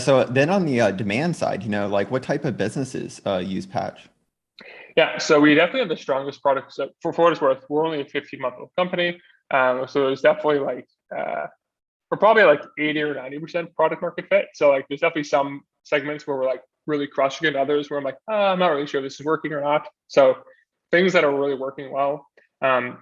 So then on the demand side, like what type of businesses use Patch? Yeah, so we definitely have the strongest product. So for what it's worth, we're only a 15-month-old company. So there's definitely we're probably like 80 or 90% product market fit. So like there's definitely some segments where we're like really crushing it, others where I'm like, I'm not really sure this is working or not. So things that are really working well,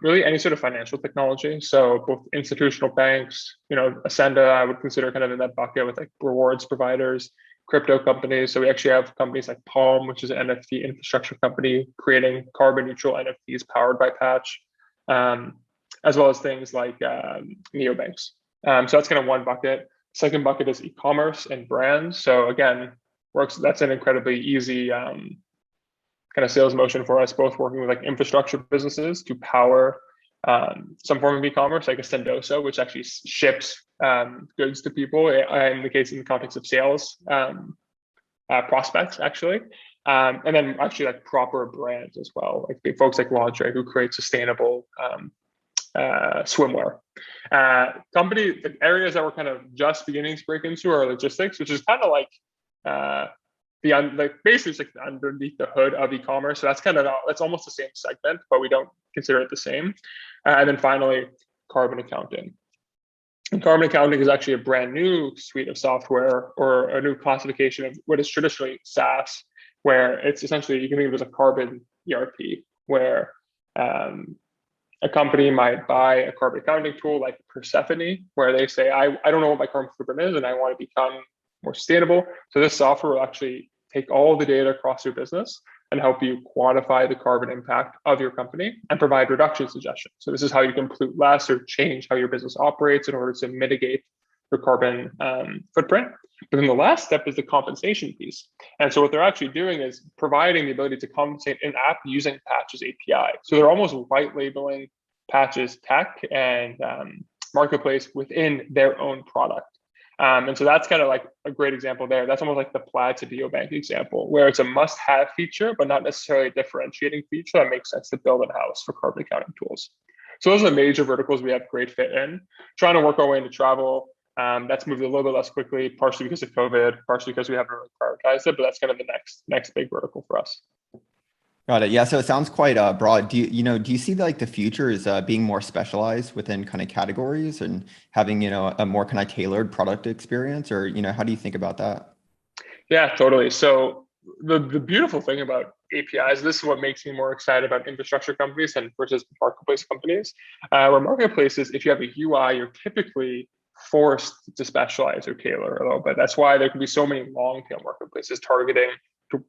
really any sort of financial technology. So both institutional banks, Ascenda, I would consider kind of in that bucket with like rewards providers, crypto companies. So we actually have companies like Palm, which is an NFT infrastructure company creating carbon neutral NFTs powered by Patch, um, as well as things like neobanks. So that's kind of one bucket. Second bucket is e-commerce and brands. So again, works. That's an incredibly easy kind of sales motion for us, both working with like infrastructure businesses to power some form of e-commerce, like a Sendoso, which actually ships goods to people. In the context of sales prospects, actually. And then actually like proper brands as well, like the folks like Lingerie who create sustainable swimwear. The areas that we're kind of just beginning to break into are logistics, which is kind of like basically it's like underneath the hood of e-commerce. So that's almost the same segment, but we don't consider it the same. And then finally, carbon accounting. And carbon accounting is actually a brand new suite of software or a new classification of what is traditionally SaaS, where it's essentially you can think of it as a carbon ERP, where a company might buy a carbon accounting tool like Persephone, where they say, I don't know what my carbon footprint is and I want to become more sustainable. So this software will actually take all the data across your business and help you quantify the carbon impact of your company and provide reduction suggestions. So this is how you can pollute less or change how your business operates in order to mitigate your carbon footprint. But then the last step is the compensation piece. And so what they're actually doing is providing the ability to compensate an app using Patch's API. So they're almost white labeling Patch's tech and marketplace within their own product. And so that's kind of like a great example there. That's almost like the Plaid to Neobank example, where it's a must-have feature, but not necessarily a differentiating feature that makes sense to build in-house for carbon accounting tools. So those are the major verticals we have great fit in. Trying to work our way into travel. That's moved a little bit less quickly, partially because of COVID, partially because we haven't really prioritized it, but that's kind of the next big vertical for us. Got it. Yeah. So it sounds quite broad. Do you see like the future is being more specialized within kind of categories and having, a more kind of tailored product experience, or, how do you think about that? Yeah, totally. So the beautiful thing about APIs, this is what makes me more excited about infrastructure companies and versus marketplace companies. Where marketplaces, if you have a UI, you're typically forced to specialize or tailor a little bit. That's why there can be so many long tail marketplaces targeting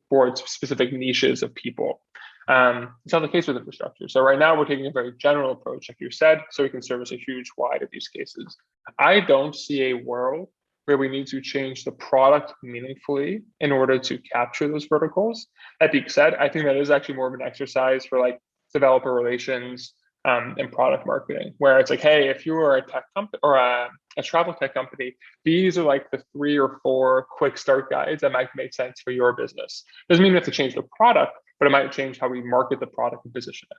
towards specific niches of people. It's not the case with infrastructure. So right now we're taking a very general approach, like you said, so we can service a huge wide of use cases. I don't see a world where we need to change the product meaningfully in order to capture those verticals. That being said, I think that is actually more of an exercise for like developer relations and product marketing, where it's like, hey, if you are a tech company or a travel tech company, these are like the 3 or 4 quick start guides that might make sense for your business. Doesn't mean we have to change the product, but it might change how we market the product and position it.